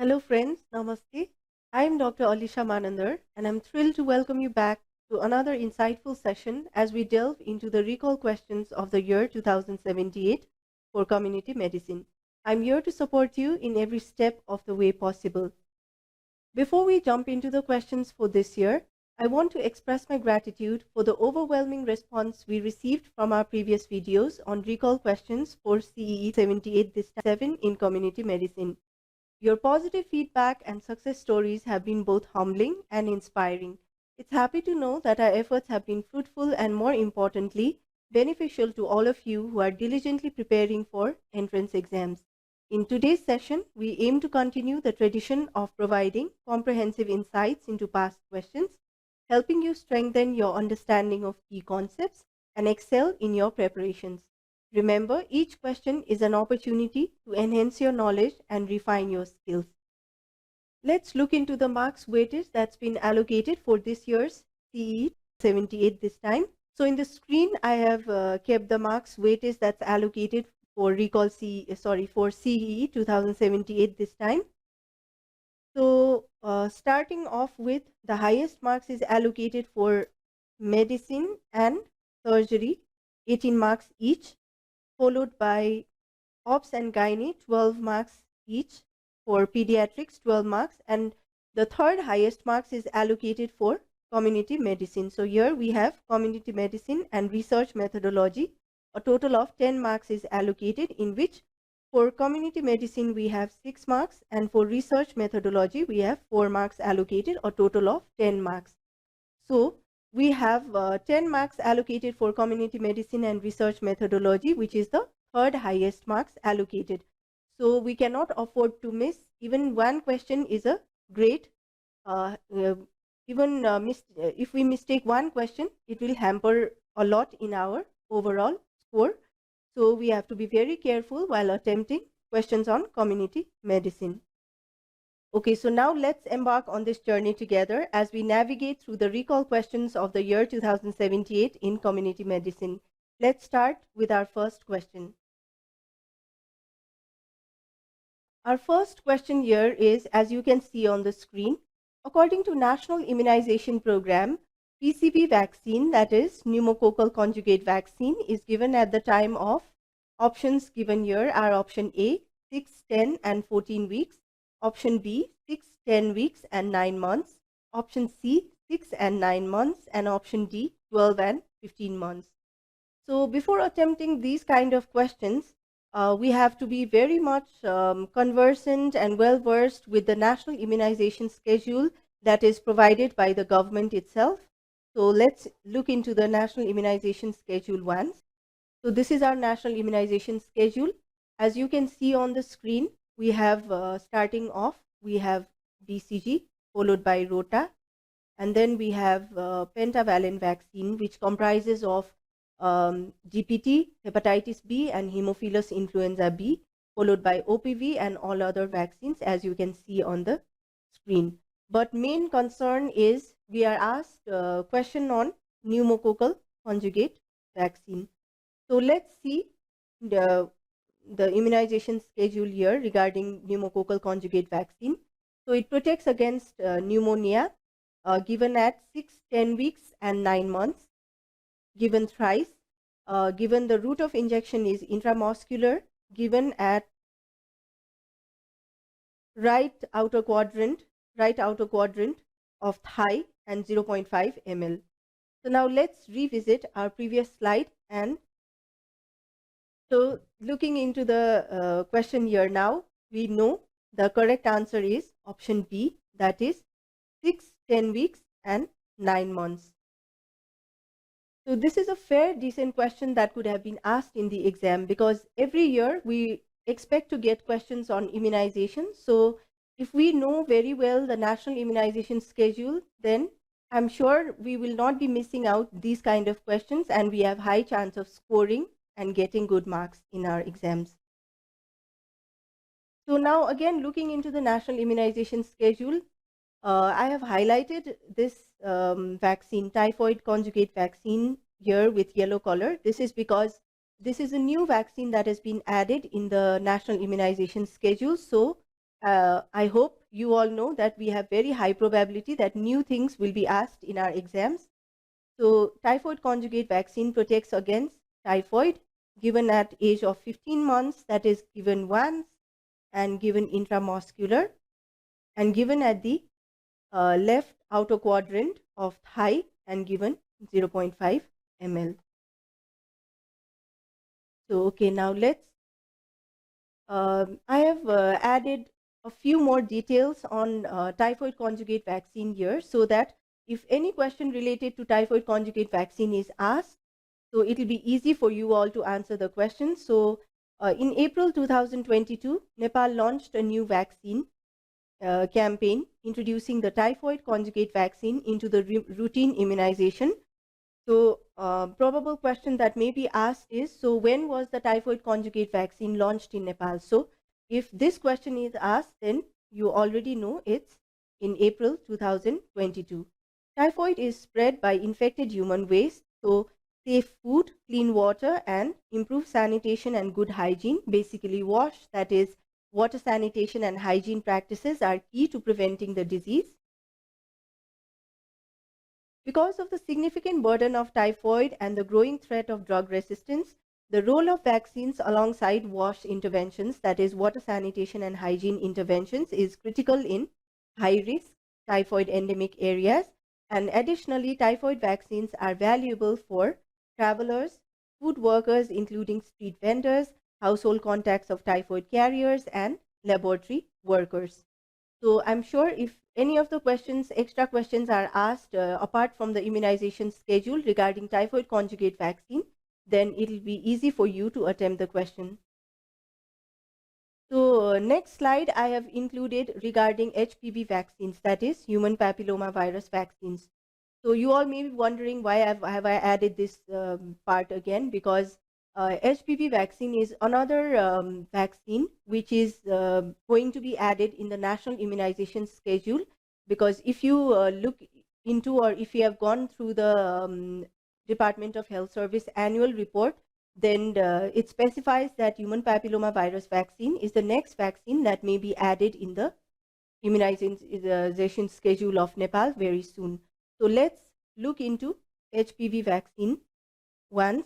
Hello friends, Namaste. I am Dr. Alisha Manandhar and I'm thrilled to welcome you back to another insightful session as we delve into the recall questions of the year 2078 for community medicine. I'm here to support you in every step of the way possible. Before we jump into the questions for this year, I want to express my gratitude for the overwhelming response we received from our previous videos on recall questions for CEE 78 this time 7 in community medicine. Your positive feedback and success stories have been both humbling and inspiring. It's happy to know that our efforts have been fruitful and, more importantly, beneficial to all of you who are diligently preparing for entrance exams. In today's session, we aim to continue the tradition of providing comprehensive insights into past questions, helping you strengthen your understanding of key concepts and excel in your preparations. Remember, each question is an opportunity to enhance your knowledge and refine your skills. Let's look into the marks weightage that's been allocated for this year's CEE 78 this time. So in the screen, I have kept the marks weightage that's allocated for for CEE 2078 this time. So starting off with, the highest marks is allocated for medicine and surgery, 18 marks each, followed by Obs and Gynae, 12 marks each, for pediatrics, 12 marks, and the third highest marks is allocated for community medicine. So here we have community medicine and research methodology. A total of 10 marks is allocated, in which for community medicine we have 6 marks, and for research methodology we have 4 marks allocated, a total of 10 marks. So we have 10 marks allocated for community medicine and research methodology, which is the third highest marks allocated. So we cannot afford to miss. Even one question is a great, if we mistake one question, it will hamper a lot in our overall score. So we have to be very careful while attempting questions on community medicine. Okay, so now let's embark on this journey together as we navigate through the recall questions of the year 2078 in community medicine. Let's start with our first question. Our first question here is, as you can see on the screen, according to National Immunization Program, PCV vaccine, that is pneumococcal conjugate vaccine, is given at the time of, options given here are option A, 6, 10 and 14 weeks, option B, 6, 10 weeks and 9 months, option C, 6 and 9 months, and option D, 12 and 15 months. So before attempting these kind of questions, we have to be very much conversant and well versed with the national immunization schedule that is provided by the government itself. So let's look into the national immunization schedule once. So this is our national immunization schedule. As you can see on the screen, we have starting off, we have BCG followed by Rota, and then we have pentavalent vaccine, which comprises of DPT, hepatitis B, and Haemophilus influenza B, followed by OPV and all other vaccines, as you can see on the screen. But main concern is we are asked a question on pneumococcal conjugate vaccine. So let's see the immunization schedule here regarding pneumococcal conjugate vaccine. So it protects against pneumonia, given at 6, 10 weeks and 9 months, given thrice, given the route of injection is intramuscular, given at right outer quadrant of thigh, and 0.5 ml. So now let's revisit our previous slide. And so looking into the question here now, we know the correct answer is option B, that is 6, 10 weeks and 9 months. So this is a fair, decent question that could have been asked in the exam, because every year we expect to get questions on immunization. So if we know very well the national immunization schedule, then I'm sure we will not be missing out these kind of questions, and we have high chance of scoring and getting good marks in our exams. So now again, looking into the national immunization schedule, I have highlighted this vaccine, typhoid conjugate vaccine, here with yellow color. This is because this is a new vaccine that has been added in the national immunization schedule. So I hope you all know that we have very high probability that new things will be asked in our exams. So typhoid conjugate vaccine protects against typhoid given at age of 15 months, that is given once and given intramuscular and given at the left outer quadrant of thigh and given 0.5 ml. So okay, now let's I have added a few more details on typhoid conjugate vaccine here, so that if any question related to typhoid conjugate vaccine is asked, so it will be easy for you all to answer the question. So in April 2022, Nepal launched a new vaccine campaign introducing the typhoid conjugate vaccine into the routine immunization. So probable question that may be asked is, so when was the typhoid conjugate vaccine launched in Nepal? So if this question is asked, then you already know it's in April 2022. Typhoid is spread by infected human waste. So safe food, clean water, and improved sanitation and good hygiene, basically WASH, that is water sanitation and hygiene practices, are key to preventing the disease. Because of the significant burden of typhoid and the growing threat of drug resistance, the role of vaccines alongside WASH interventions, that is water sanitation and hygiene interventions, is critical in high-risk typhoid endemic areas. And additionally, typhoid vaccines are valuable for travelers, food workers, including street vendors, household contacts of typhoid carriers, and laboratory workers. So I'm sure if any of the questions, extra questions are asked apart from the immunization schedule regarding typhoid conjugate vaccine, then it will be easy for you to attempt the question. So next slide I have included regarding HPV vaccines, that is human papilloma virus vaccines. So you all may be wondering why have I added this part again, because HPV vaccine is another vaccine which is going to be added in the national immunization schedule, because if you look into, or if you have gone through the Department of Health Service annual report, then it specifies that human papilloma virus vaccine is the next vaccine that may be added in the immunization schedule of Nepal very soon. So let's look into HPV vaccine once.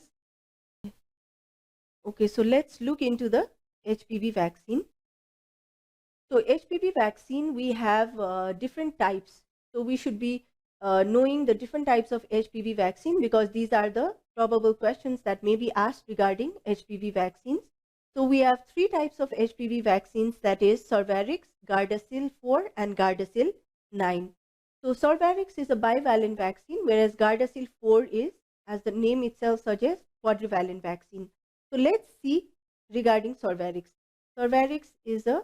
Okay, so let's look into the HPV vaccine. So HPV vaccine, we have different types. So we should be knowing the different types of HPV vaccine, because these are the probable questions that may be asked regarding HPV vaccines. So we have three types of HPV vaccines, that is Cervarix, Gardasil 4 and Gardasil 9. So Cervarix is a bivalent vaccine, whereas Gardasil 4 is, as the name itself suggests, quadrivalent vaccine. So let's see regarding Cervarix. Cervarix is a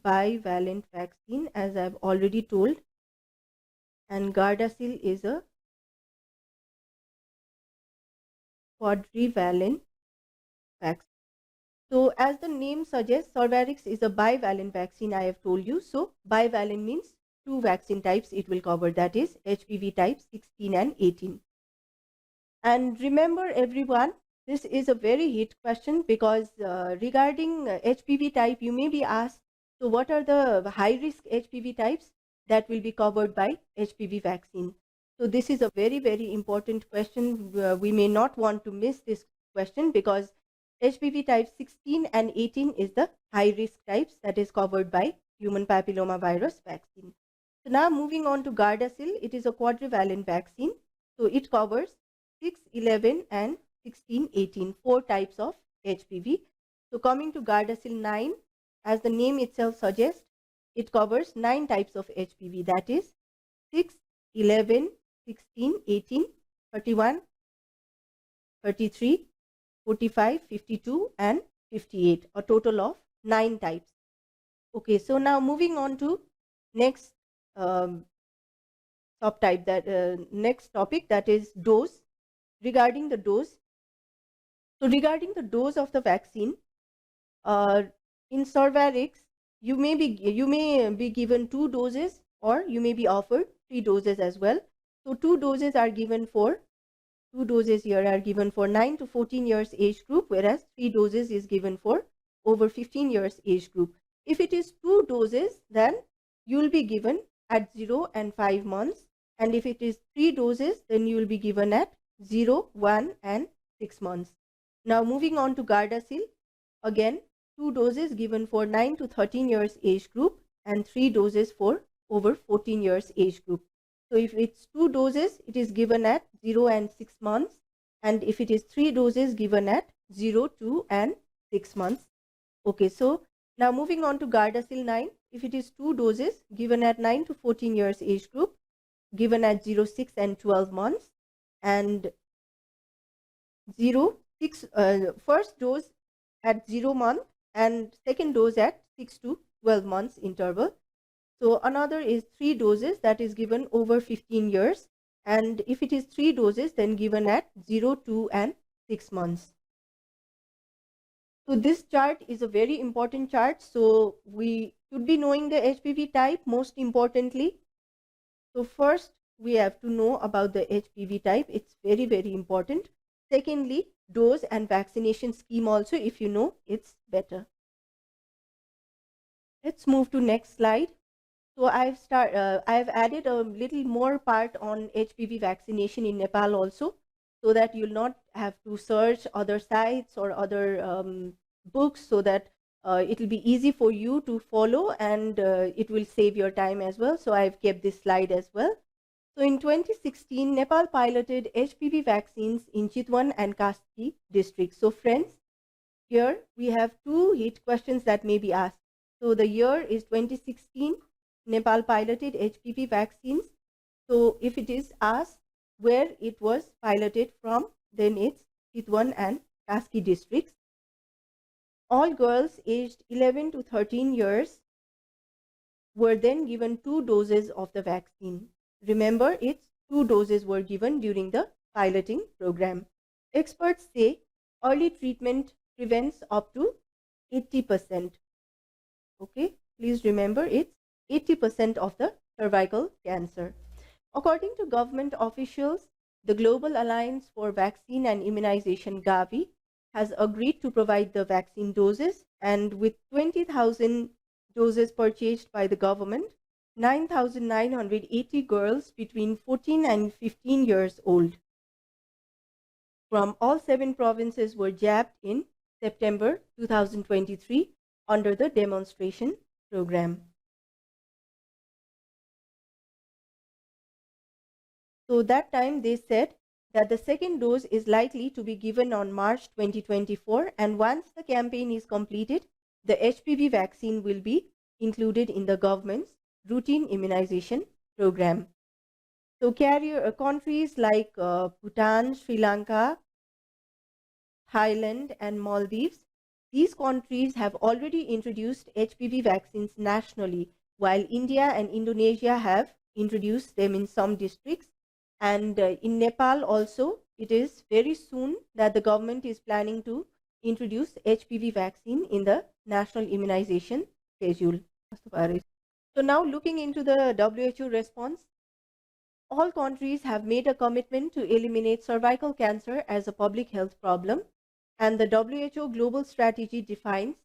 bivalent vaccine, as I've already told, and Gardasil is a quadrivalent vaccine. So as the name suggests, Cervarix is a bivalent vaccine, I have told you. So bivalent means two vaccine types it will cover, that is HPV type 16 and 18. And remember everyone, this is a very hit question, because regarding HPV type, you may be asked, so what are the high risk HPV types that will be covered by HPV vaccine? So this is a very, very important question. We may not want to miss this question, because HPV type 16 and 18 is the high risk types that is covered by human papilloma virus vaccine. So now moving on to Gardasil, it is a quadrivalent vaccine. So it covers 6, 11 and 16, 18, 4 types of HPV. So coming to Gardasil 9, as the name itself suggests, it covers 9 types of HPV, that is 6, 11, 16, 18, 31, 33, 45, 52 and 58, a total of 9 types. Okay, so now moving on to next subtype, that next topic, that is dose. Regarding the dose, so regarding the dose of the vaccine, in Cervarix, you may be given 2 doses, or you may be offered 3 doses as well. So 2 doses are given for 2 doses here are given for 9 to 14 years age group, whereas 3 doses is given for over 15 years age group. If it is 2 doses, then you will be given at 0 and 5 months. And if it is 3 doses, then you will be given at 0, 1 and 6 months. Now moving on to Gardasil, again 2 doses given for 9 to 13 years age group and 3 doses for over 14 years age group. So if it's 2 doses, it is given at 0 and 6 months. And if it is 3 doses, given at 0, 2 and 6 months. Okay, so now moving on to Gardasil 9, if it is 2 doses, given at 9 to 14 years age group, given at 0, 6 and 12 months, and 0, 6, first dose at 0 month and second dose at 6 to 12 months interval. So another is 3 doses, that is given over 15 years. And if it is 3 doses, then given at 0, 2 and 6 months. So this chart is a very important chart. So we should be knowing the HPV type most importantly. So first we have to know about the HPV type. It's very, very important. Secondly, dose and vaccination scheme also, if you know, it's better. Let's move to next slide. So I've added a little more part on HPV vaccination in Nepal also, so that you'll not have to search other sites or other books, so that it will be easy for you to follow, and it will save your time as well. So I've kept this slide as well. So in 2016, Nepal piloted HPV vaccines in Chitwan and Kaski districts. So friends, here we have 2 hit questions that may be asked. So the year is 2016. Nepal piloted HPV vaccines. So if it is asked where it was piloted from, then it's Chitwan and Kaski districts. All girls aged 11 to 13 years were then given 2 doses of the vaccine. Remember, it's 2 doses were given during the piloting program. Experts say early treatment prevents up to 80%. Okay, please remember it's 80% of the cervical cancer. According to government officials, the Global Alliance for Vaccine and Immunization Gavi has agreed to provide the vaccine doses, and with 20,000 doses purchased by the government, 9,980 girls between 14 and 15 years old from all 7 provinces were jabbed in September 2023 under the demonstration program. So that time they said that the second dose is likely to be given on March 2024, and once the campaign is completed, the HPV vaccine will be included in the government's routine immunization program. So carrier countries like Bhutan, Sri Lanka, Thailand and Maldives, these countries have already introduced HPV vaccines nationally, while India and Indonesia have introduced them in some districts. And in Nepal also, it is very soon that the government is planning to introduce HPV vaccine in the national immunization schedule. So now looking into the WHO response, all countries have made a commitment to eliminate cervical cancer as a public health problem, and the WHO global strategy defines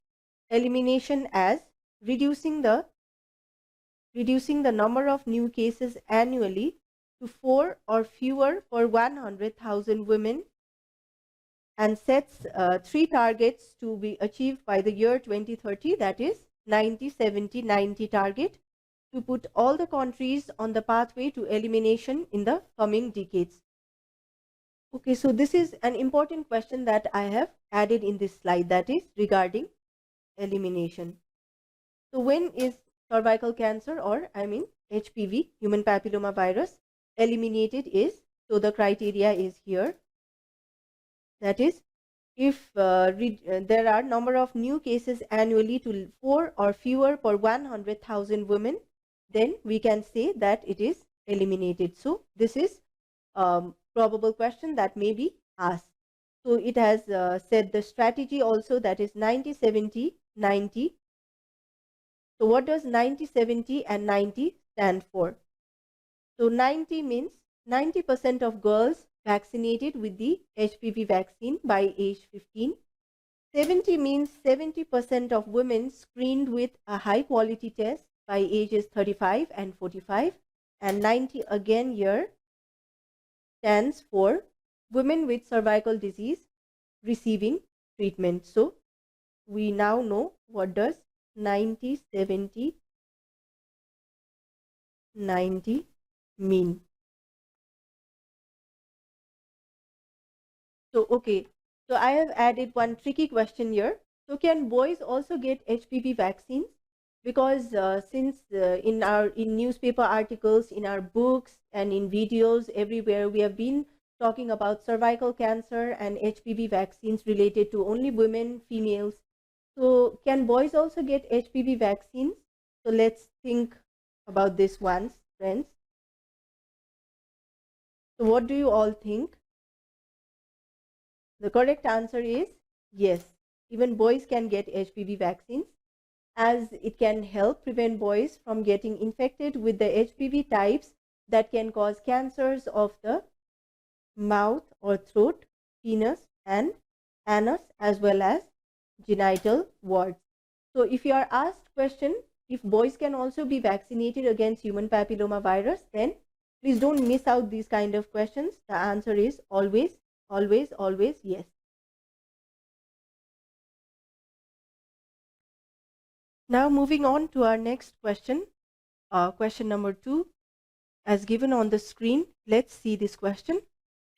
elimination as reducing the number of new cases annually to 4 or fewer for 100,000 women, and sets 3 targets to be achieved by the year 2030, that is 90-70-90 target, to put all the countries on the pathway to elimination in the coming decades. Okay, so this is an important question that I have added in this slide, that is regarding elimination. So when is cervical cancer, or I mean HPV, human papilloma virus, eliminated is, so the criteria is here, that is if there are number of new cases annually to 4 or fewer per 100,000 women, then we can say that it is eliminated. So this is probable question that may be asked. So it has said the strategy also, that is 90-70-90. So what does 90-70 and 90 stand for? So 90 means 90% of girls vaccinated with the HPV vaccine by age 15. 70 means 70% of women screened with a high quality test by ages 35 and 45, and 90 again here stands for women with cervical disease receiving treatment. So we now know what does 90, 70, 90 mean. So, okay, so I have added one tricky question here. So, can boys also get HPV vaccines? Because since in newspaper articles, in our books, and in videos everywhere, we have been talking about cervical cancer and HPV vaccines related to only women, females. So, can boys also get HPV vaccines? So, let's think about this once, friends. So, what do you all think? The correct answer is yes. Even boys can get HPV vaccines, as it can help prevent boys from getting infected with the HPV types that can cause cancers of the mouth or throat, penis, and anus, as well as genital warts. So if you are asked question if boys can also be vaccinated against human papilloma virus, then please don't miss out these kind of questions. The answer is always, always, always yes. Now moving on to our next question, question number 2, as given on the screen. Let's see this question.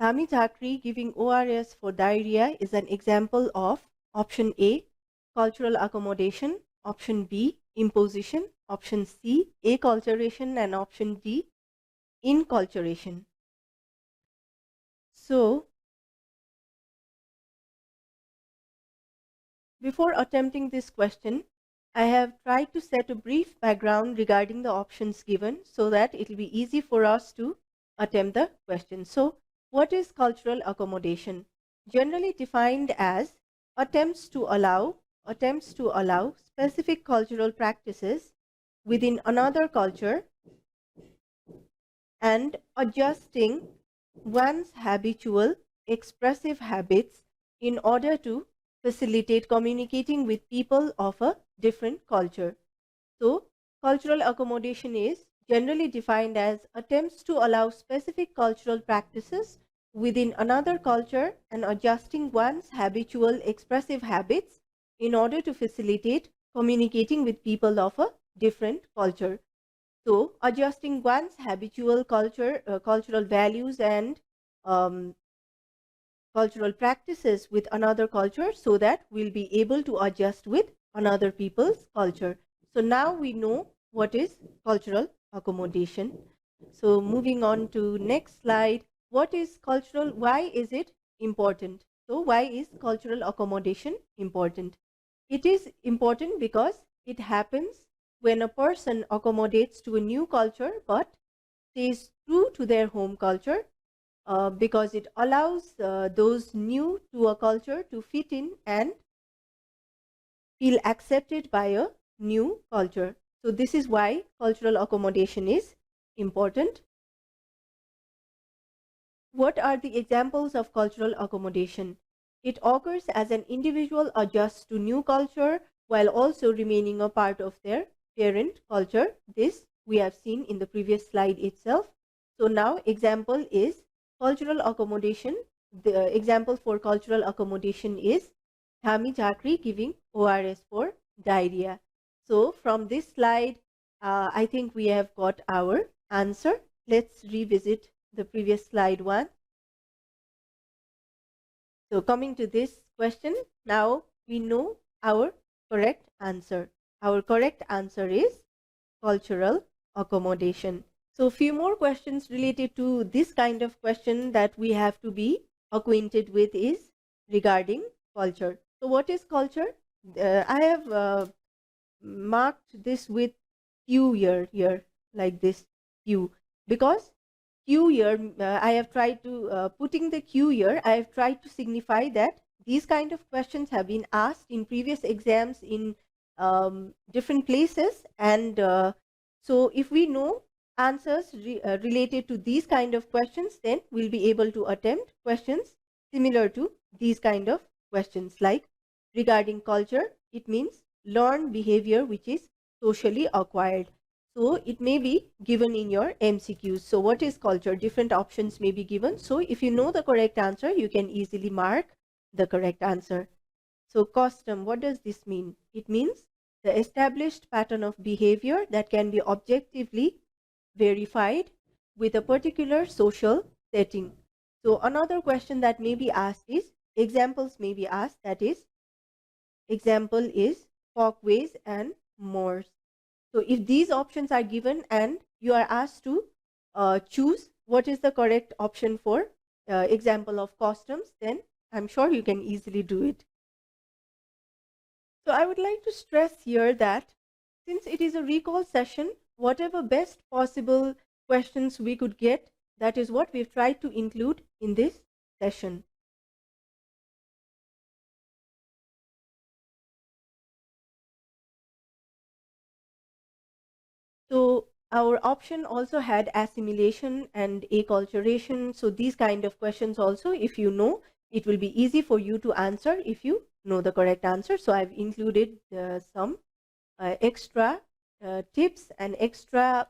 Thami Thakri giving ORS for diarrhea is an example of option A, cultural accommodation, option B, imposition, option C, acculturation, and option D, inculturation. So, before attempting this question, I have tried to set a brief background regarding the options given so that it will be easy for us to attempt the question. So, what is cultural accommodation? Generally defined as attempts to allow specific cultural practices within another culture and adjusting one's habitual expressive habits in order to facilitate communicating with people of a different culture. So, cultural accommodation is generally defined as attempts to allow specific cultural practices within another culture and adjusting one's habitual expressive habits in order to facilitate communicating with people of a different culture. So, adjusting one's habitual cultural values and cultural practices with another culture so that we'll be able to adjust with another people's culture. So now we know what is cultural accommodation. So moving on to next slide, what is cultural, why is it important? So why is cultural accommodation important? It is important because it happens when a person accommodates to a new culture but stays true to their home culture, because it allows those new to a culture to fit in and feel accepted by a new culture. So this is why cultural accommodation is important. What are the examples of cultural accommodation? It occurs as an individual adjusts to new culture while also remaining a part of their parent culture. This we have seen in the previous slide itself. So now example is cultural accommodation. The example for cultural accommodation is Thami Chakri giving ORS for diarrhea. So from this slide, I think we have got our answer. Let's revisit the previous slide one. So coming to this question, now we know our correct answer. Our correct answer is cultural accommodation. So few more questions related to this kind of question that we have to be acquainted with is regarding culture. So what is culture? I have marked this with Q here like this Q, because Q here, I have tried to, putting the Q here, I have tried to signify that these kind of questions have been asked in previous exams in different places, and so if we know answers related to these kind of questions, then we'll be able to attempt questions similar to these kind of questions, like Regarding culture, it means learned behavior which is socially acquired. So it may be given in your MCQs. So what is culture? Different options may be given. So if you know the correct answer, you can easily mark the correct answer. So custom, what does this mean? It means the established pattern of behavior that can be objectively verified with a particular social setting. So another question that may be asked is, examples may be asked, that is, example is folkways and mores. So if these options are given and you are asked to choose what is the correct option for example of customs, then I'm sure you can easily do it. So I would like to stress here that since it is a recall session, whatever best possible questions we could get, that is what we've tried to include in this session. So our option also had assimilation and acculturation. So these kind of questions also, if you know, it will be easy for you to answer if you know the correct answer. So I've included some extra tips and extra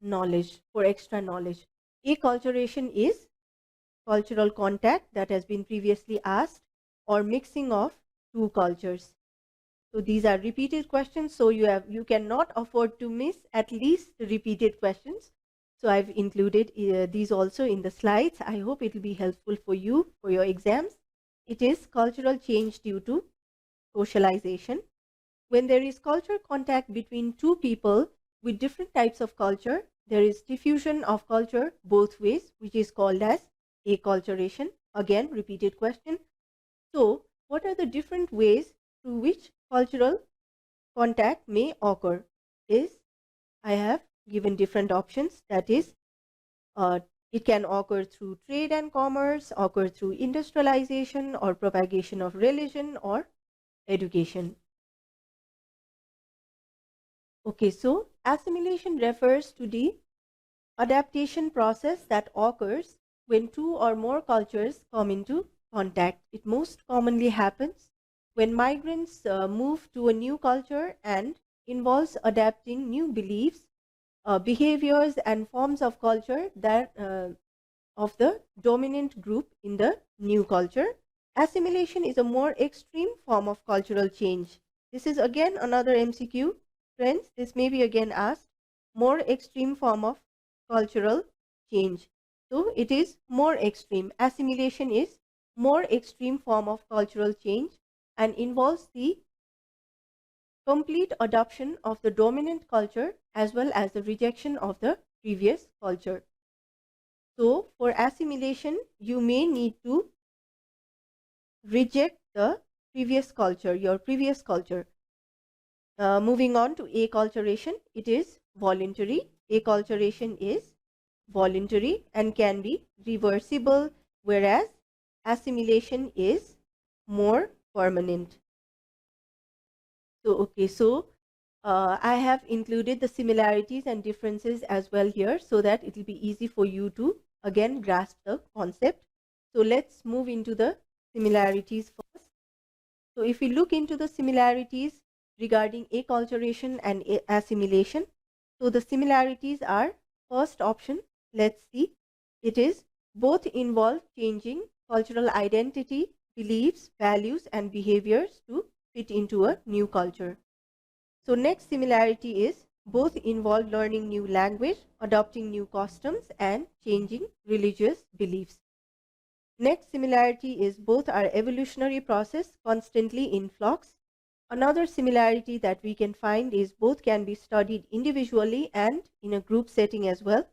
knowledge for extra knowledge. Acculturation is cultural contact that has been previously asked or mixing of two cultures. So these are repeated questions. So you cannot afford to miss at least the repeated questions. So I've included these also in the slides. I hope it will be helpful for you for your exams. It is cultural change due to socialization. When there is cultural contact between two people with different types of culture, there is diffusion of culture both ways, which is called as acculturation. Again, repeated question. So, what are the different ways through which cultural contact may occur? I have given different options. That is, it can occur through trade and commerce, occur through industrialization or propagation of religion or education. Okay, so assimilation refers to the adaptation process that occurs when two or more cultures come into contact. It most commonly happens when migrants move to a new culture and involves adapting new beliefs, behaviors, and forms of culture that of the dominant group in the new culture. Assimilation is a more extreme form of cultural change. This is again another MCQ. Friends, this may be again asked. More extreme form of cultural change. So it is more extreme. Assimilation is more extreme form of cultural change and involves the complete adoption of the dominant culture as well as the rejection of the previous culture. So for assimilation, you may need to reject the previous culture, your previous culture. Moving on to acculturation, it is voluntary. Acculturation is voluntary and can be reversible, whereas assimilation is more permanent. So, okay, so I have included the similarities and differences as well here so that it will be easy for you to again grasp the concept. So let's move into the similarities first. So if we look into the similarities regarding acculturation and assimilation, so the similarities are first option, let's see, it is both involve changing cultural identity, beliefs, values and behaviors to fit into a new culture. So next similarity is both involve learning new language, adopting new customs and changing religious beliefs. Next similarity is both are evolutionary process constantly in flux. Another similarity that we can find is both can be studied individually and in a group setting as well.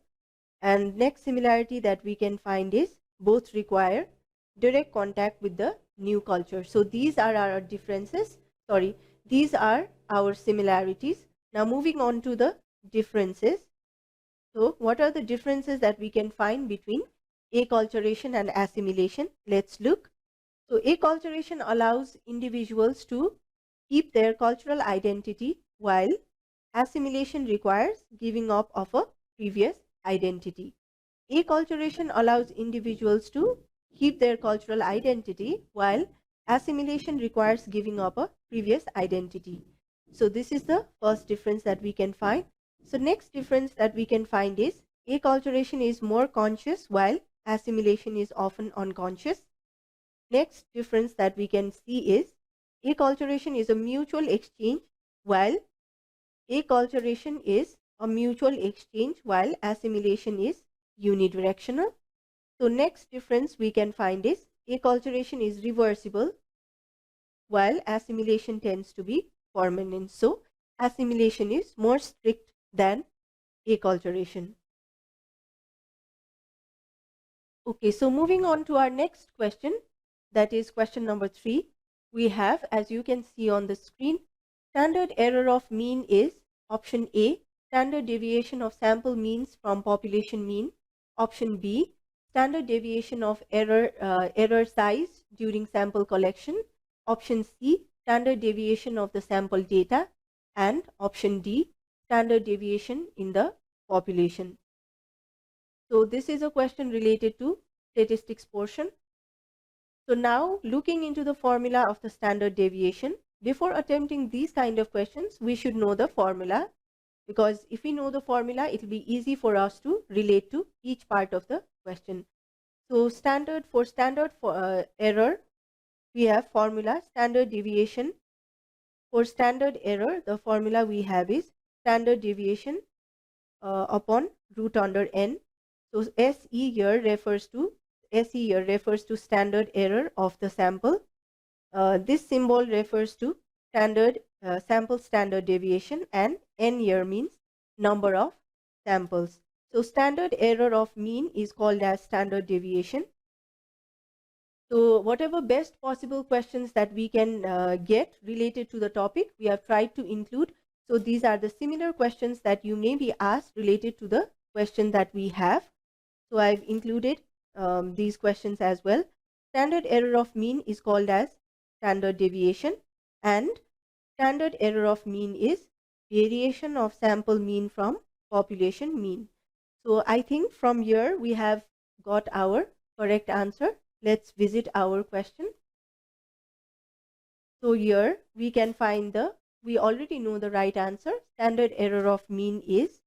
And next similarity that we can find is both require direct contact with the new culture. So these are our differences. Sorry, these are our similarities. Now moving on to the differences. So what are the differences that we can find between acculturation and assimilation? Let's look. So acculturation allows individuals to keep their cultural identity, while assimilation requires giving up of a previous identity. Acculturation allows individuals to keep their cultural identity, while Assimilation requires giving up a previous identity. So this is the first difference that we can find. So next difference that we can find is acculturation is more conscious while assimilation is often unconscious. Next difference that we can see is acculturation is a mutual exchange while assimilation is unidirectional. So next difference we can find is acculturation is reversible while assimilation tends to be permanent. So assimilation is more strict than acculturation. Okay, so moving on to our next question, that is question number 3. We have, as you can see on the screen, standard error of mean is option A, standard deviation of sample means from population mean. Option B, standard deviation of error size during sample collection. Option C, standard deviation of the sample data. And option D, standard deviation in the population. So this is a question related to statistics portion. So now looking into the formula of the standard deviation, before attempting these kind of questions, we should know the formula, because if we know the formula, it will be easy for us to relate to each part of the question. So standard error, we have formula standard deviation. For standard error, the formula we have is standard deviation upon root under n. So SE here refers to standard error of the sample. This symbol refers to sample standard deviation, and n here means number of samples. So standard error of mean is called as standard deviation. So whatever best possible questions that we can get related to the topic, we have tried to include. So these are the similar questions that you may be asked related to the question that we have. So I've included these questions as well. Standard error of mean is called as standard deviation, and standard error of mean is variation of sample mean from population mean. So I think from here we have got our correct answer. Let's visit our question. So here we can find we already know the right answer. Standard error of mean is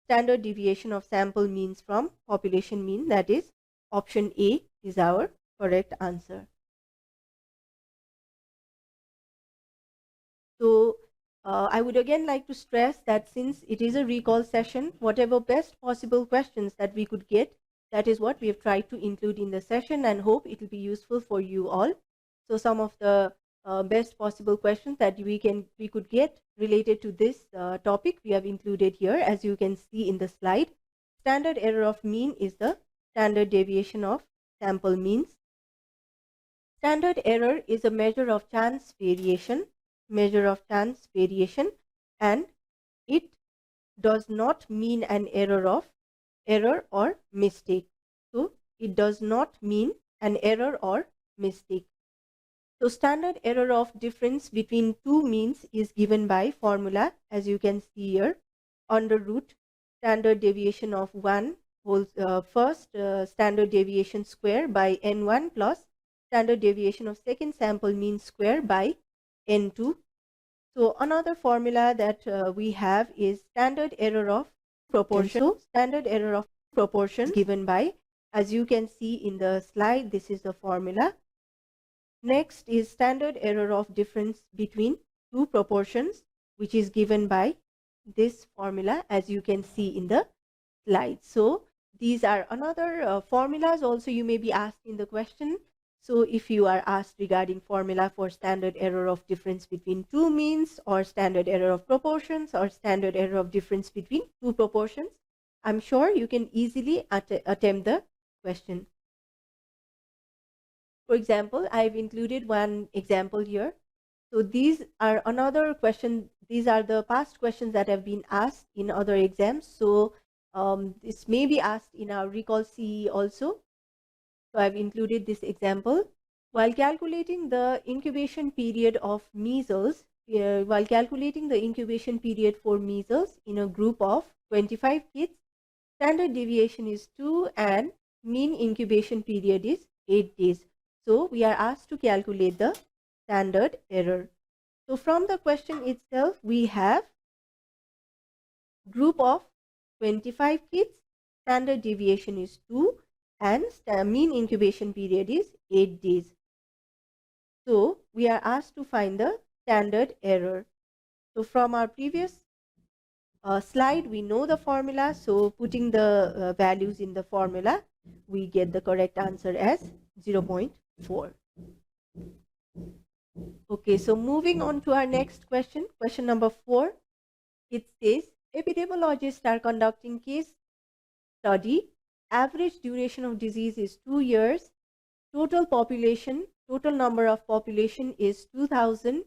standard deviation of sample means from population mean. That is option A is our correct answer. So I would again like to stress that since it is a recall session, whatever best possible questions that we could get, that is what we have tried to include in the session, and hope it will be useful for you all. So some of the best possible questions that we could get related to this topic we have included here, as you can see in the slide. Standard error of mean is the standard deviation of sample means. Standard error is a measure of chance variation, and it does not mean an error or mistake. So it does not mean an error or mistake. So standard error of difference between two means is given by formula, as you can see here, under root standard deviation of 1 whole first standard deviation square by n1 plus standard deviation of second sample mean square by n2. So another formula that we have is standard error of proportion. So standard error of proportion given by, as you can see in the slide, this is the formula. Next is standard error of difference between two proportions, which is given by this formula, as you can see in the slide. So these are another formulas also you may be asked in the question. So if you are asked regarding formula for standard error of difference between two means, or standard error of proportions, or standard error of difference between two proportions, I'm sure you can easily attempt the question. For example, I've included one example here. So these are another question. These are the past questions that have been asked in other exams. So this may be asked in our recall CE also. So I've included this example. While calculating the incubation period for measles in a group of 25 kids, standard deviation is 2 and mean incubation period is 8 days. So we are asked to calculate the standard error. So from the question itself, we have group of 25 kids, standard deviation is 2, and mean incubation period is 8 days. So we are asked to find the standard error. So from our previous slide, we know the formula. So putting the values in the formula, we get the correct answer as 0.4. Okay, so moving on to our next question, question number 4. It says, epidemiologists are conducting case study. Average duration of disease is 2 years. Total number of population is 2000.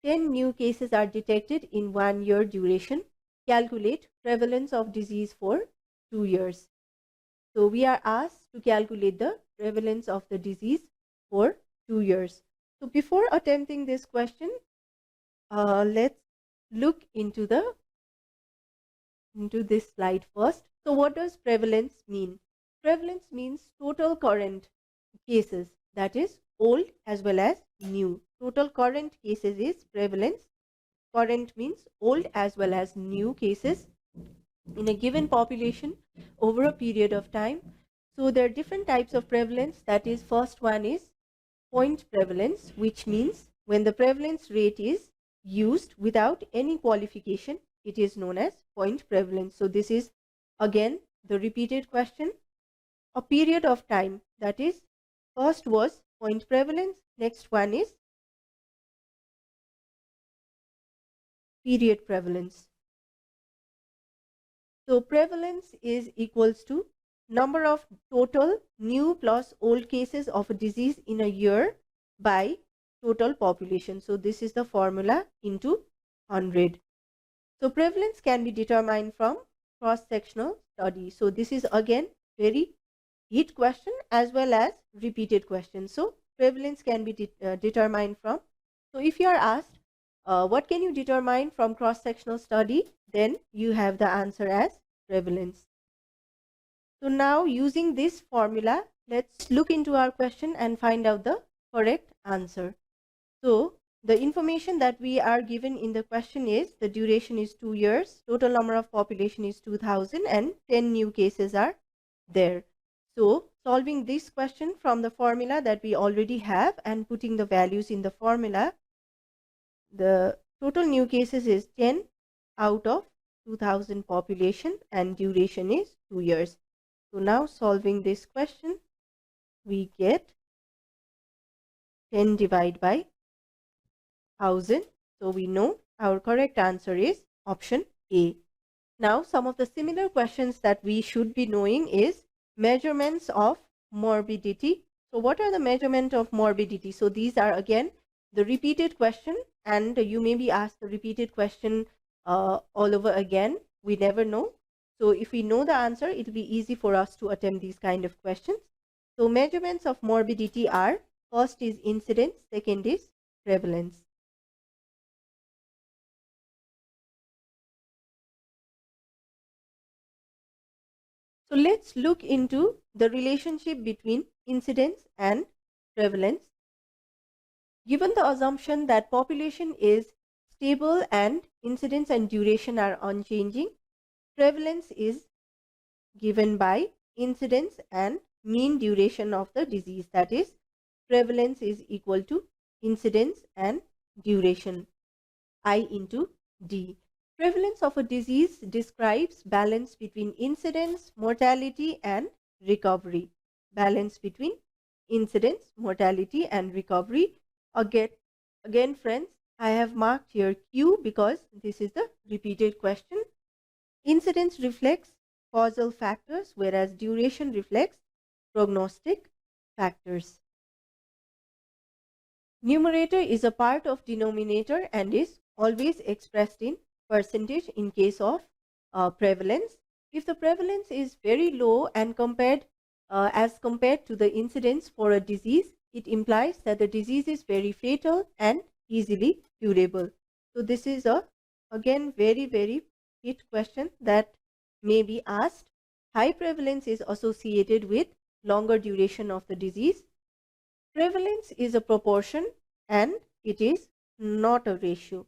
10 new cases are detected in 1 year duration. Calculate prevalence of disease for 2 years. So we are asked to calculate the prevalence of the disease for 2 years. So before attempting this question, let's look into this slide first. So what does prevalence mean? Prevalence means total current cases, that is old as well as new. Total current cases is prevalence. Current means old as well as new cases in a given population over a period of time. So there are different types of prevalence. That is, first one is point prevalence, which means when the prevalence rate is used without any qualification, it is known as point prevalence. So this is again the repeated question. A period of time, that is, first was point prevalence, next one is period prevalence. So prevalence is equals to number of total new plus old cases of a disease in a year by total population. So this is the formula into 100. So prevalence can be determined from cross-sectional study. So this is again very hit question as well as repeated question. So prevalence can be determined from. So if you are asked what can you determine from cross-sectional study, then you have the answer as prevalence. So now using this formula, let's look into our question and find out the correct answer. So the information that we are given in the question is the duration is 2 years, total number of population is 2000, and 10 new cases are there. So solving this question from the formula that we already have and putting the values in the formula, the total new cases is 10 out of 2000 population and duration is 2 years. So now solving this question, we get 10 divided by 1000. So we know our correct answer is option A. Now some of the similar questions that we should be knowing is measurements of morbidity. So what are the measurement of morbidity? So these are again the repeated question, and you may be asked the repeated question all over again. We never know. So if we know the answer, it will be easy for us to attempt these kind of questions. So measurements of morbidity are, first is incidence, second is prevalence. So let's look into the relationship between incidence and prevalence. Given the assumption that population is stable and incidence and duration are unchanging, prevalence is given by incidence and mean duration of the disease. That is, prevalence is equal to incidence and duration, I into D. Prevalence of a disease describes balance between incidence, mortality, and recovery. Balance between incidence, mortality, and recovery. Again, friends, I have marked here Q because this is the repeated question. Incidence reflects causal factors, whereas duration reflects prognostic factors. Numerator is a part of denominator and is always expressed in percentage in case of prevalence. If the prevalence is very low and as compared to the incidence for a disease, it implies that the disease is very fatal and easily curable. So this is again very hit question that may be asked. High prevalence is associated with longer duration of the disease. Prevalence is a proportion and it is not a ratio.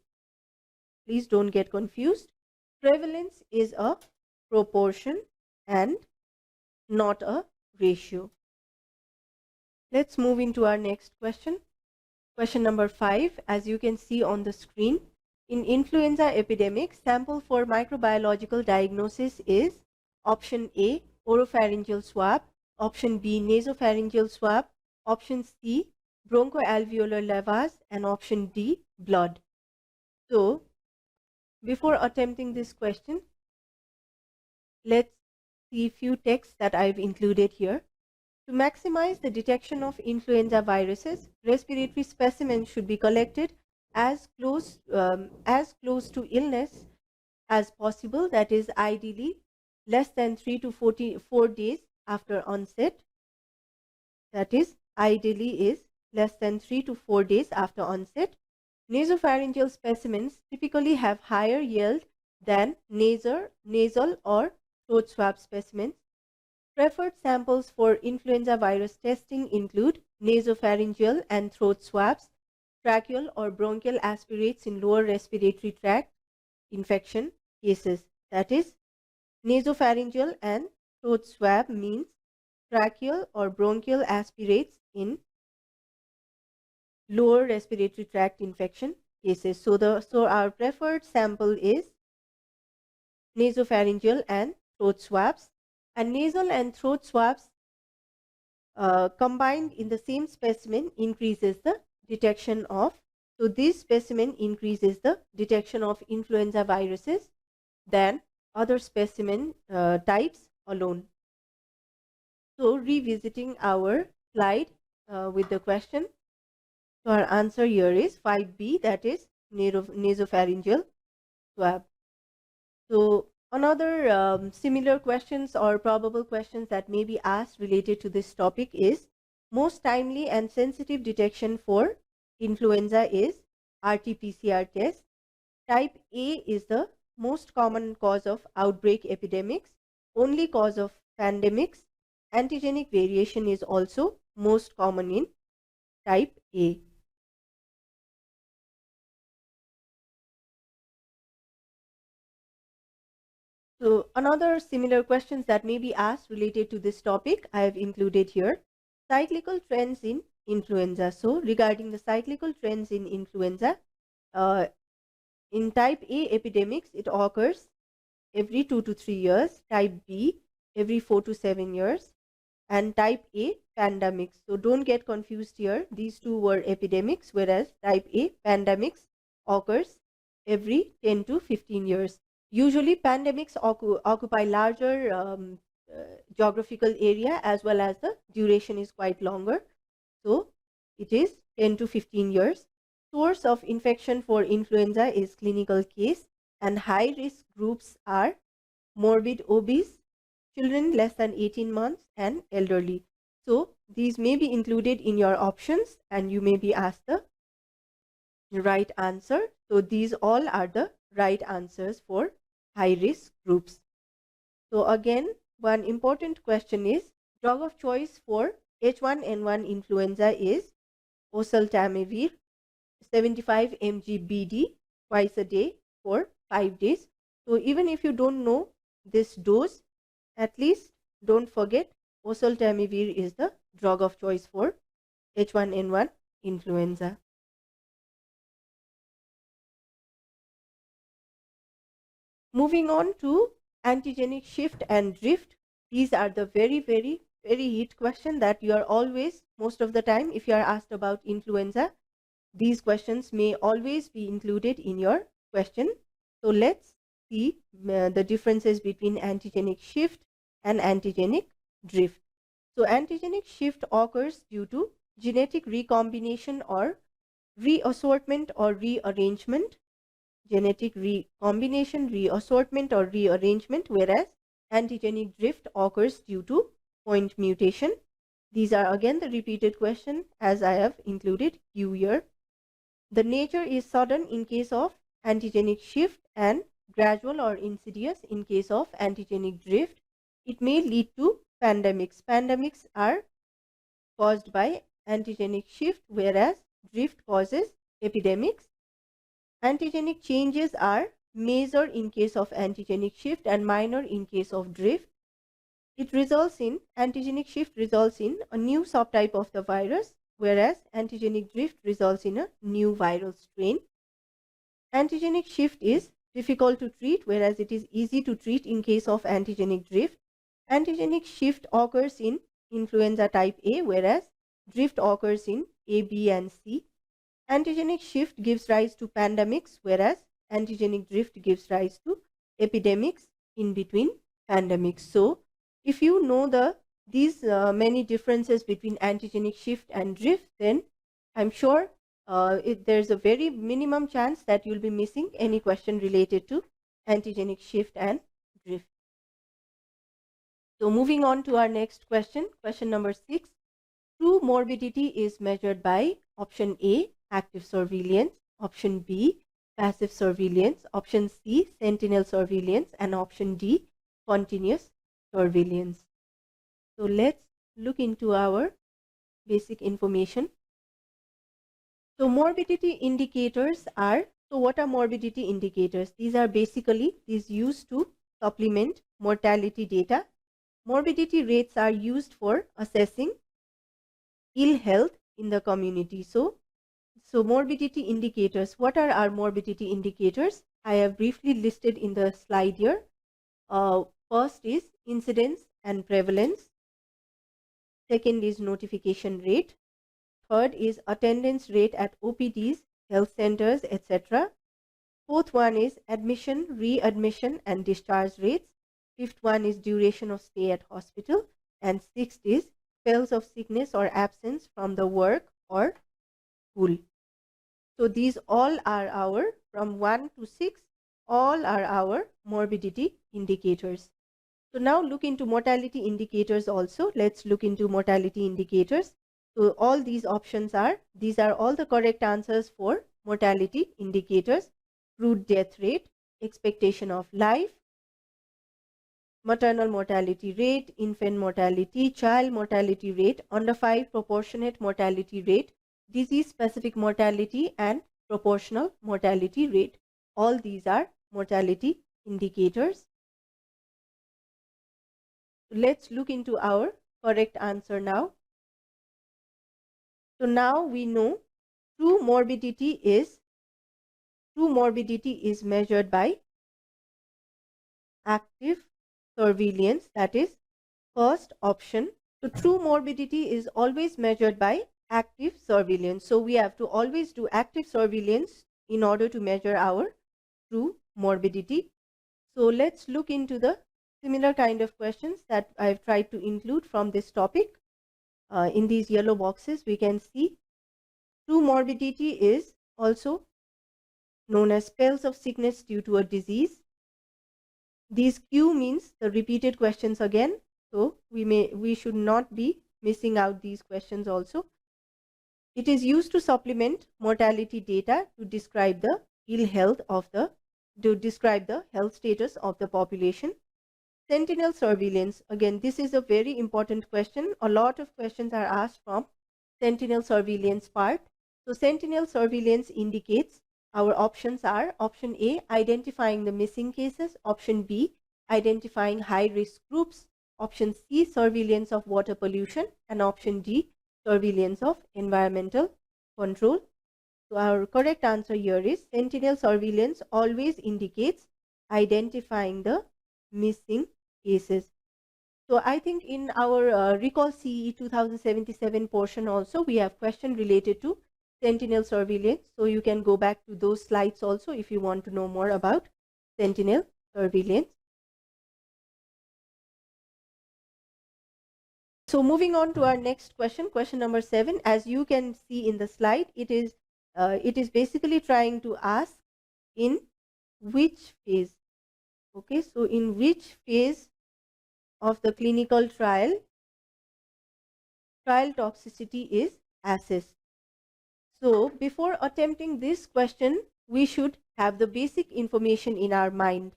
Please don't get confused. Prevalence is a proportion and not a ratio. Let's move into our next question. Question number 5, as you can see on the screen, in influenza epidemic, sample for microbiological diagnosis is option A, oropharyngeal swab, option B, nasopharyngeal swab, option C, bronchoalveolar lavage, and option D, blood. So, before attempting this question, let's see few texts that I've included here. To maximize the detection of influenza viruses, respiratory specimens should be collected as close to illness as possible, that is ideally less than 3 to 4 days after onset. That is ideally is less than 3 to 4 days after onset. Nasopharyngeal specimens typically have higher yield than nasal or throat swab specimens. Preferred samples for influenza virus testing include nasopharyngeal and throat swabs, tracheal or bronchial aspirates in lower respiratory tract infection cases. That is, nasopharyngeal and throat swab means tracheal or bronchial aspirates in lower respiratory tract infection cases. So our preferred sample is nasopharyngeal and throat swabs. And nasal and throat swabs combined in the same specimen increases the detection of, so this specimen increases the detection of influenza viruses than other specimen types alone. So revisiting our slide with the question, so our answer here is 5B, that is nasopharyngeal swab. So another similar questions or probable questions that may be asked related to this topic is, most timely and sensitive detection for influenza is RT-PCR test. Type A is the most common cause of outbreak epidemics, only cause of pandemics. Antigenic variation is also most common in type A. So another similar questions that may be asked related to this topic I have included here. Cyclical trends in influenza. So regarding the cyclical trends in influenza, in type A epidemics, it occurs every 2 to 3 years, type B every 4 to 7 years, and type A pandemics. So don't get confused here. These two were epidemics, whereas type A pandemics occurs every 10 to 15 years. Usually pandemics occupy larger geographical area, as well as the duration is quite longer. So it is 10 to 15 years. Source of infection for influenza is clinical case, and high risk groups are morbid obese, children less than 18 months, and elderly. So these may be included in your options and you may be asked the right answer. So these all are the right answers for high risk groups. So again, one important question is, drug of choice for H1N1 influenza is oseltamivir 75 mg BD twice a day for 5 days. So even if you don't know this dose, at least don't forget oseltamivir is the drug of choice for H1N1 influenza. Moving on to antigenic shift and drift. These are the very hit question that you are always, most of the time, if you are asked about influenza, these questions may always be included in your question. So let's see the differences between antigenic shift and antigenic drift. So antigenic shift occurs due to genetic recombination or reassortment or rearrangement, genetic recombination, reassortment or rearrangement, whereas antigenic drift occurs due to point mutation. These are again the repeated question as I have included Q here. The nature is sudden in case of antigenic shift and gradual or insidious in case of antigenic drift. It may lead to pandemics. Pandemics are caused by antigenic shift, whereas drift causes epidemics. Antigenic changes are major in case of antigenic shift and minor in case of drift. Antigenic shift results in a new subtype of the virus, whereas antigenic drift results in a new viral strain. Antigenic shift is difficult to treat, whereas it is easy to treat in case of antigenic drift. Antigenic shift occurs in influenza type A, whereas drift occurs in A, B, and C. Antigenic shift gives rise to pandemics, whereas antigenic drift gives rise to epidemics in between pandemics. So, if you know these many differences between antigenic shift and drift, then I'm sure there's a very minimum chance that you'll be missing any question related to antigenic shift and drift. So, moving on to our next question, question number 6. True morbidity is measured by option A, active surveillance, option B, passive surveillance, option C, sentinel surveillance, and option D, continuous surveillance. So let's look into our basic information. So morbidity indicators are, so what are morbidity indicators? These are basically these used to supplement mortality data. Morbidity rates are used for assessing ill health in the community. So morbidity indicators, what are our morbidity indicators? I have briefly listed in the slide here. First is incidence and prevalence. Second is notification rate. Third is attendance rate at OPDs, health centers, etc. Fourth one is admission, readmission, and discharge rates. Fifth one is duration of stay at hospital. And sixth is spells of sickness or absence from the work or school. So these all are our, from 1 to 6, all are our morbidity indicators. So now look into mortality indicators also. Let's look into mortality indicators. So all these options are, these are all the correct answers for mortality indicators. Crude death rate, expectation of life, maternal mortality rate, infant mortality, child mortality rate, under 5 proportionate mortality rate, disease specific mortality, and proportional mortality rate. All these are mortality indicators. Let's look into our correct answer now. So now we know true morbidity is measured by active surveillance, that is first option. So true morbidity is always measured by active surveillance. So we have to always do active surveillance in order to measure our true morbidity. So let's look into the similar kind of questions that I've tried to include from this topic. In these yellow boxes, we can see true morbidity is also known as spells of sickness due to a disease. These Q means the repeated questions again. So we should not be missing out these questions also. It is used to supplement mortality data to describe the ill health of the, to describe the health status of the population. Sentinel surveillance, again, this is a very important question. A lot of questions are asked from sentinel surveillance part. So sentinel surveillance indicates, our options are option A, identifying the missing cases, option B, identifying high risk groups, option C, surveillance of water pollution, and option D, surveillance of environmental control. So our correct answer here is sentinel surveillance always indicates identifying the missing cases. So I think in our Recall CEE 2077 portion also, we have question related to sentinel surveillance. So you can go back to those slides also if you want to know more about sentinel surveillance. So moving on to our next question, question number 7. As you can see in the slide, it is basically trying to ask in which phase. Okay, so in which phase of the clinical trial toxicity is assessed. So before attempting this question, we should have the basic information in our mind.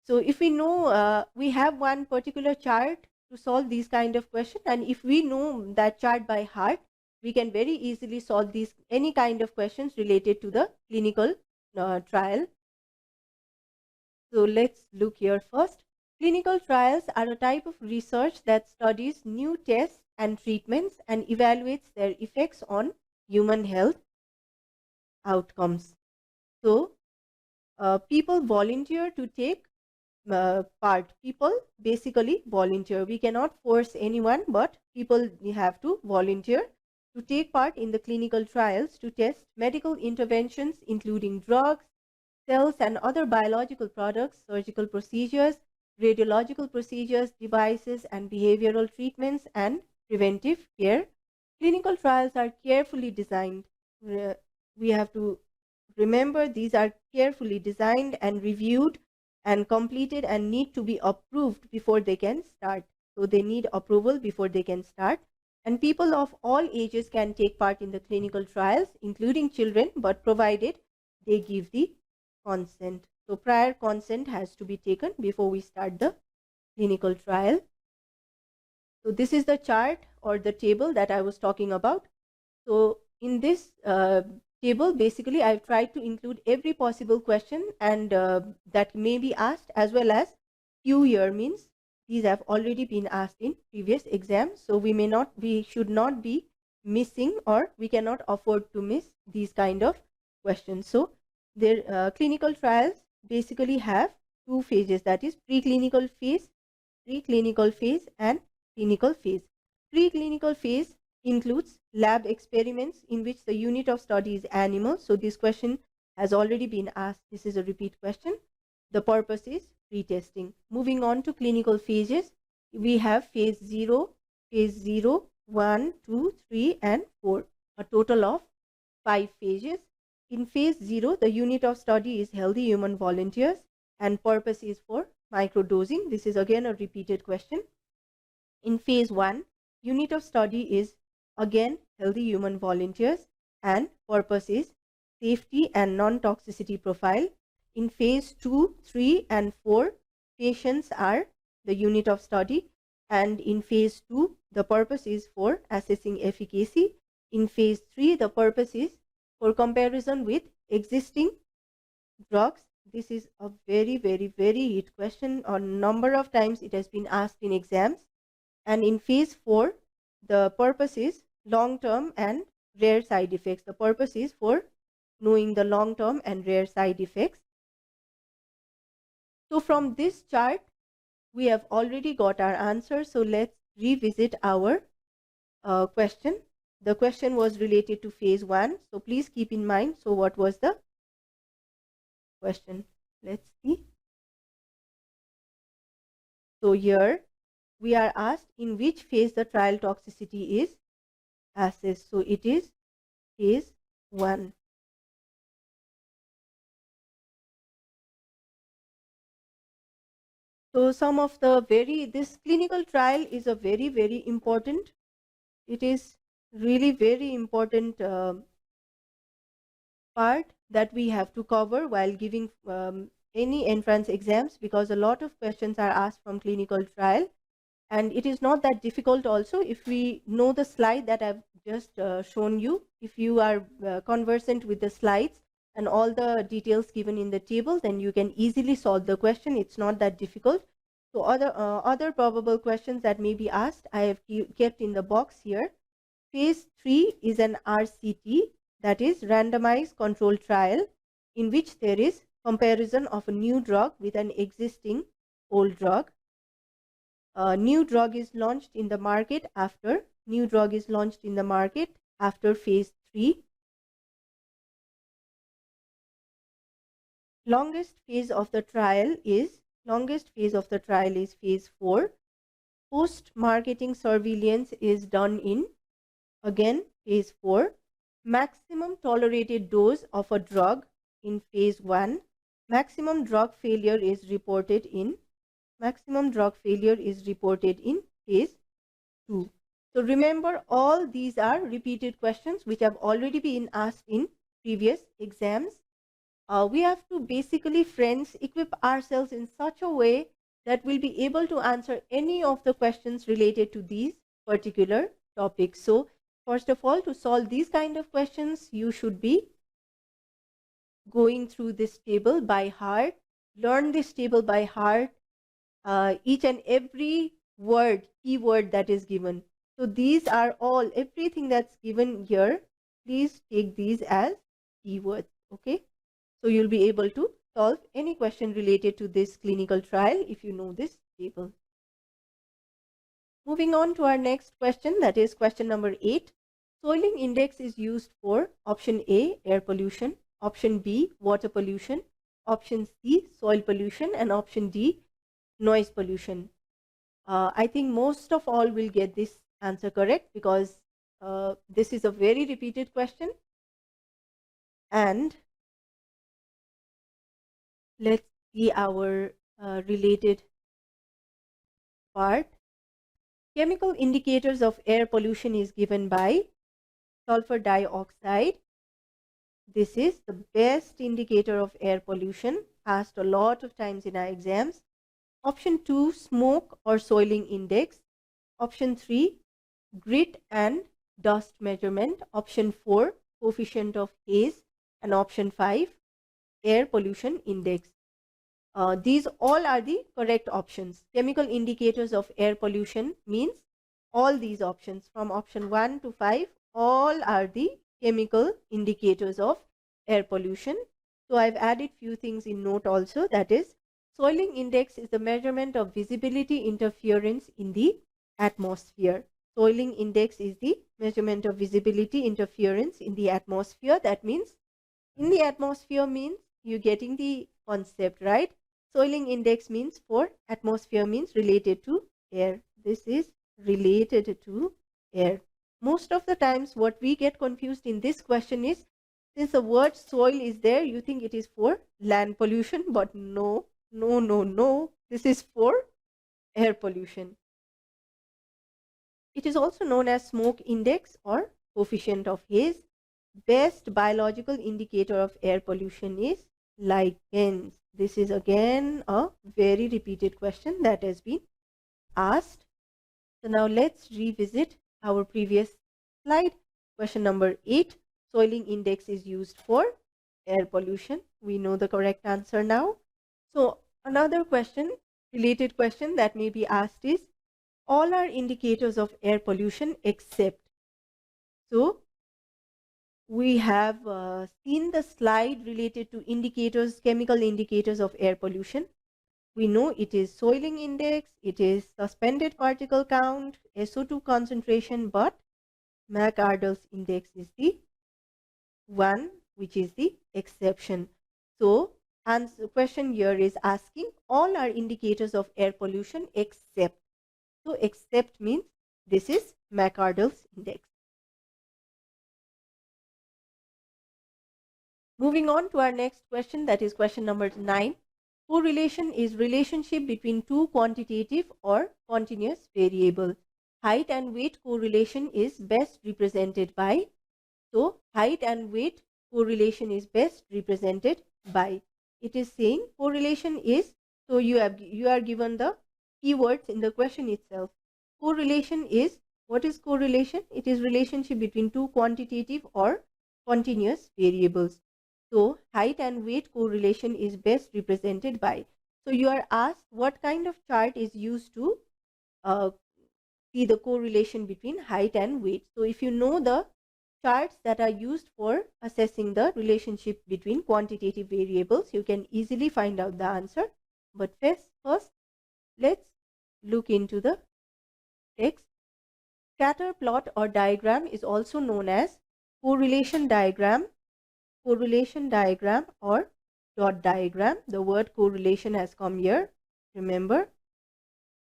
So if we know, we have one particular chart to solve these kind of questions, and if we know that chart by heart, we can very easily solve these any kind of questions related to the clinical trial. So let's look here first. Clinical trials are a type of research that studies new tests and treatments and evaluates their effects on human health outcomes. So people volunteer to take part. People basically volunteer. We cannot force anyone, but people have to volunteer to take part in the clinical trials to test medical interventions, including drugs, cells, and other biological products, surgical procedures, radiological procedures, devices, and behavioral treatments, and preventive care. Clinical trials are carefully designed. We have to remember these are carefully designed and reviewed and completed and need to be approved before they can start. So they need approval before they can start. And people of all ages can take part in the clinical trials, including children, but provided they give the consent. So prior consent has to be taken before we start the clinical trial. So this is the chart or the table that I was talking about. So in this table, basically, I've tried to include every possible question and that may be asked, as well as few year means these have already been asked in previous exams. So we should not be missing, or we cannot afford to miss these kind of questions. So their clinical trials basically have two phases, that is preclinical phase and clinical phase. Preclinical phase includes lab experiments in which the unit of study is animals. So this question has already been asked. This is a repeat question. The purpose is pre-testing. Moving on to clinical phases, we have phase 0, 1, 2, 3, and 4. A total of 5 phases. In phase 0, the unit of study is healthy human volunteers and purpose is for microdosing. This is again a repeated question. In phase 1, unit of study is again healthy human volunteers and purpose is safety and non-toxicity profile. In phase 2, 3, and 4, patients are the unit of study, and in phase 2, the purpose is for assessing efficacy. In phase 3, the purpose is for comparison with existing drugs. This is a very hit question. A number of times it has been asked in exams. And in phase 4, the purpose is long-term and rare side effects. The purpose is for knowing the long-term and rare side effects. So from this chart, we have already got our answer. So let's revisit our question. The question was related to phase 1. So please keep in mind. So what was the question? Let's see. So here we are asked in which phase the trial toxicity is assessed. So it is phase 1. So some of the this clinical trial is a very important. It is really very important part that we have to cover while giving any entrance exams, because a lot of questions are asked from clinical trial, and it is not that difficult also if we know the slide that I've just shown you. If you are conversant with the slides and all the details given in the table, then you can easily solve the question. It's not that difficult. So other probable questions that may be asked, I have kept in the box here. Phase 3 is an RCT, that is randomized controlled trial, in which there is comparison of a new drug with an existing old drug. A new drug is launched in the market after phase 3. Longest phase of the trial is phase 4. Post marketing surveillance is done in again phase 4. Maximum tolerated dose of a drug in phase 1. Maximum drug failure is reported in phase 2. So remember, all these are repeated questions which have already been asked in previous exams. We have to basically, friends, equip ourselves in such a way that we'll be able to answer any of the questions related to these particular topics. So First of all, to solve these kind of questions, you should be going through this table by heart. Learn this table by heart, each and every keyword that is given. So these are all, everything that's given here, please take these as keywords, okay? So you'll be able to solve any question related to this clinical trial if you know this table. Moving on to our next question, that is question number 8. Soiling index is used for option A, air pollution, option B, water pollution, option C, soil pollution, and option D, noise pollution. I think most of all will get this answer correct because this is a very repeated question. And let's see our related part. Chemical indicators of air pollution is given by sulfur dioxide. This is the best indicator of air pollution, asked a lot of times in our exams. Option 2, smoke or soiling index. Option 3, grit and dust measurement. Option 4, coefficient of haze. And option 5, air pollution index. These all are the correct options. Chemical indicators of air pollution means all these options from option 1 to 5, all are the chemical indicators of air pollution. So I've added few things in note also, that is soiling index is the measurement of visibility interference in the atmosphere. Soiling index is the measurement of visibility interference in the atmosphere. That means in the atmosphere means you're getting the concept, right? Soiling index means for atmosphere means related to air. This is related to air. Most of the times what we get confused in this question is, since the word soil is there, you think it is for land pollution, but no. This is for air pollution. It is also known as smoke index or coefficient of haze. Best biological indicator of air pollution is lichens. This is again a very repeated question that has been asked. So now let's revisit our previous slide. Question number 8, soiling index is used for air pollution. We know the correct answer now. So another question, related question that may be asked is, all are indicators of air pollution except. So we have seen the slide related to indicators, chemical indicators of air pollution. We know it is soiling index, it is suspended particle count, SO2 concentration, but McArdle's index is the one which is the exception. So the question here is asking all are indicators of air pollution except. So except means this is McArdle's index. Moving on to our next question, that is question number 9. Correlation is relationship between two quantitative or continuous variable. Height and weight correlation is best represented by. So height and weight correlation is best represented by. It is saying correlation is, so you are given the keywords in the question itself. Correlation is, what is correlation? It is relationship between two quantitative or continuous variables. So height and weight correlation is best represented by. So you are asked what kind of chart is used to see the correlation between height and weight. So if you know the charts that are used for assessing the relationship between quantitative variables, you can easily find out the answer. But first let's look into the text. Scatter plot or diagram is also known as correlation diagram or dot diagram. The word correlation has come here, remember.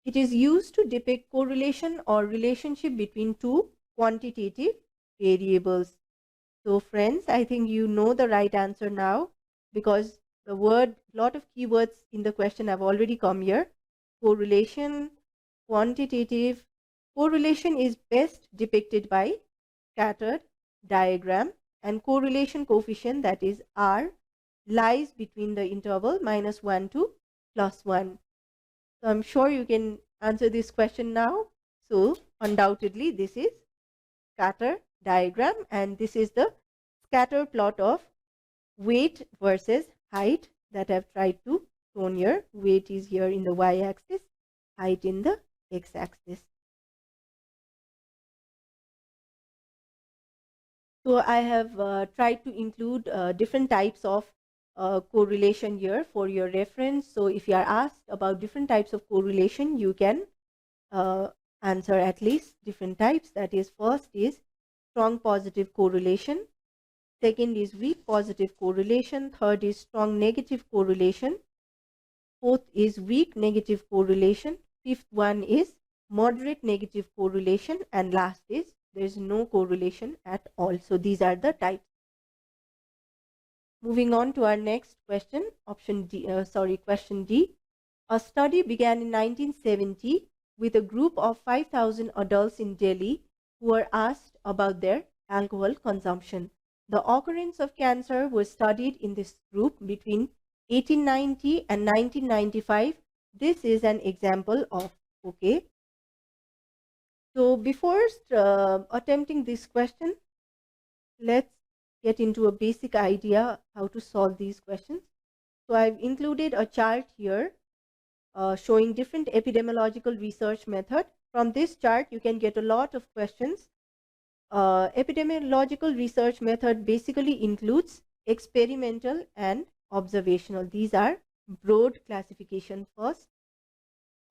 It is used to depict correlation or relationship between two quantitative variables. So friends, I think you know the right answer now, because the word, lot of keywords in the question have already come here. Correlation, quantitative. Correlation is best depicted by scattered diagram, and correlation coefficient, that is R, lies between the interval -1 to +1. So I'm sure you can answer this question now. So undoubtedly this is scatter diagram, and this is the scatter plot of weight versus height that I've tried to show here. Weight is here in the y-axis, height in the x-axis. So I have tried to include different types of correlation here for your reference. So if you are asked about different types of correlation, you can answer at least different types. That is, first is strong positive correlation, second is weak positive correlation, third is strong negative correlation, fourth is weak negative correlation, fifth one is moderate negative correlation, and last is there is no correlation at all. So these are the types. Moving on to our next question, question D. A study began in 1970 with a group of 5,000 adults in Delhi who were asked about their alcohol consumption. The occurrence of cancer was studied in this group between 1890 and 1995. This is an example of, okay. So before attempting this question, let's get into a basic idea how to solve these questions. So I've included a chart here showing different epidemiological research method. From this chart, you can get a lot of questions. Epidemiological research method basically includes experimental and observational. These are broad classification first.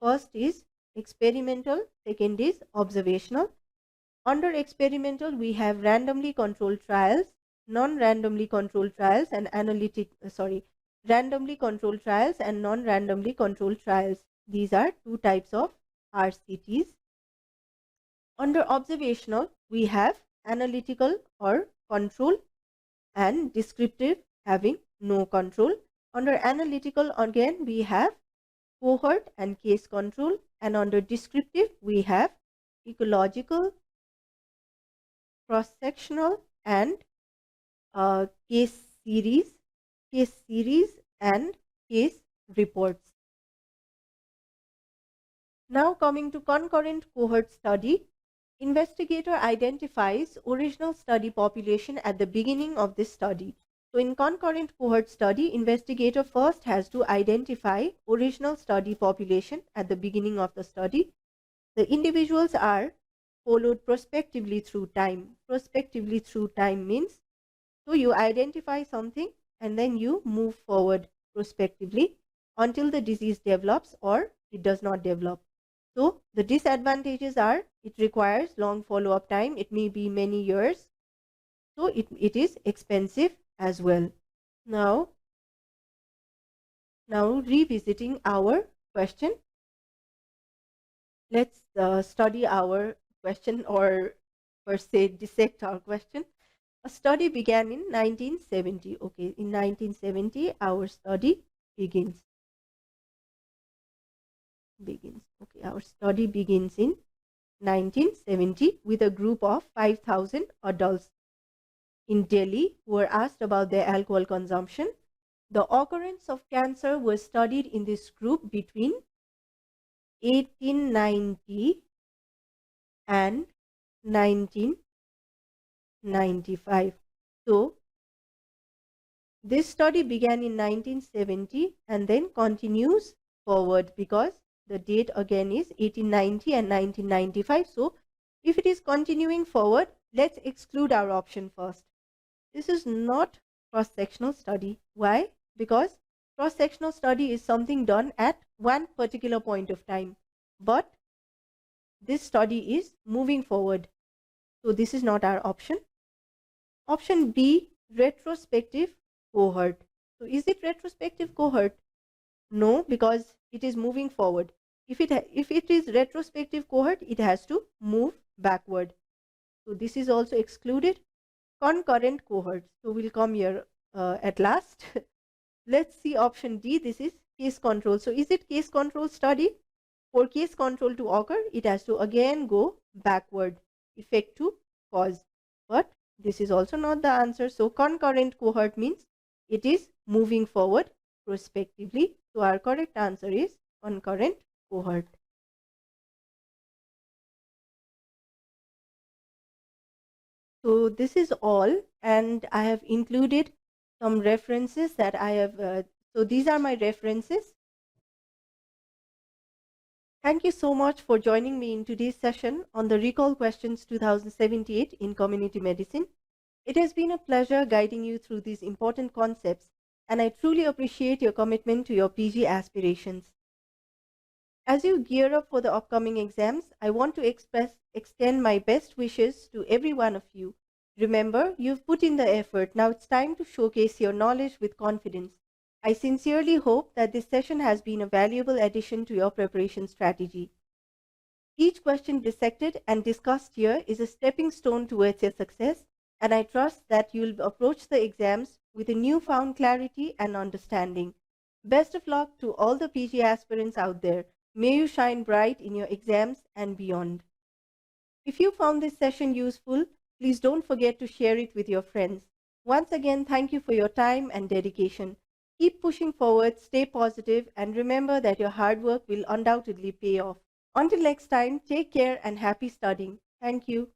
First is experimental, second is observational. Under experimental, we have randomly controlled trials, non-randomly controlled trials, and randomly controlled trials and non-randomly controlled trials. These are two types of RCTs. Under observational, we have analytical or control and descriptive having no control. Under analytical, again, we have cohort and case control, and under descriptive, we have ecological, cross-sectional, and case series, and case reports. Now coming to concurrent cohort study, investigator identifies original study population at the beginning of this study. So in concurrent cohort study, investigator first has to identify original study population at the beginning of the study. The individuals are followed prospectively through time. Prospectively through time means, so you identify something and then you move forward prospectively until the disease develops or it does not develop. So the disadvantages are it requires long follow-up time. It may be many years. So it is expensive as well. Now revisiting our question. Let's study our question, or per se dissect our question. A study began in 1970. Okay, in 1970, our study begins. Okay, our study begins in 1970 with a group of 5,000 adults in Delhi who were asked about their alcohol consumption. The occurrence of cancer was studied in this group between 1890 and 1995. So this study began in 1970 and then continues forward because the date again is 1890 and 1995. So if it is continuing forward, let's exclude our option first. This is not cross-sectional study. Why? Because cross-sectional study is something done at one particular point of time. But this study is moving forward. So this is not our option. Option B, retrospective cohort. So is it retrospective cohort? No, because it is moving forward. If it is retrospective cohort, it has to move backward. So this is also excluded. Concurrent cohort. So we'll come here at last. Let's see option D. This is case control. So is it case control study? For case control to occur, it has to again go backward, effect to cause. But this is also not the answer. So concurrent cohort means it is moving forward prospectively. So our correct answer is concurrent cohort. So this is all, and I have included some references that I have. So these are my references. Thank you so much for joining me in today's session on the Recall Questions 2078 in Community Medicine. It has been a pleasure guiding you through these important concepts, and I truly appreciate your commitment to your PG aspirations. As you gear up for the upcoming exams, I want to extend my best wishes to every one of you. Remember, you've put in the effort. Now it's time to showcase your knowledge with confidence. I sincerely hope that this session has been a valuable addition to your preparation strategy. Each question dissected and discussed here is a stepping stone towards your success, and I trust that you'll approach the exams with a newfound clarity and understanding. Best of luck to all the PG aspirants out there. May you shine bright in your exams and beyond. If you found this session useful, please don't forget to share it with your friends. Once again, thank you for your time and dedication. Keep pushing forward, stay positive, and remember that your hard work will undoubtedly pay off. Until next time, take care and happy studying. Thank you.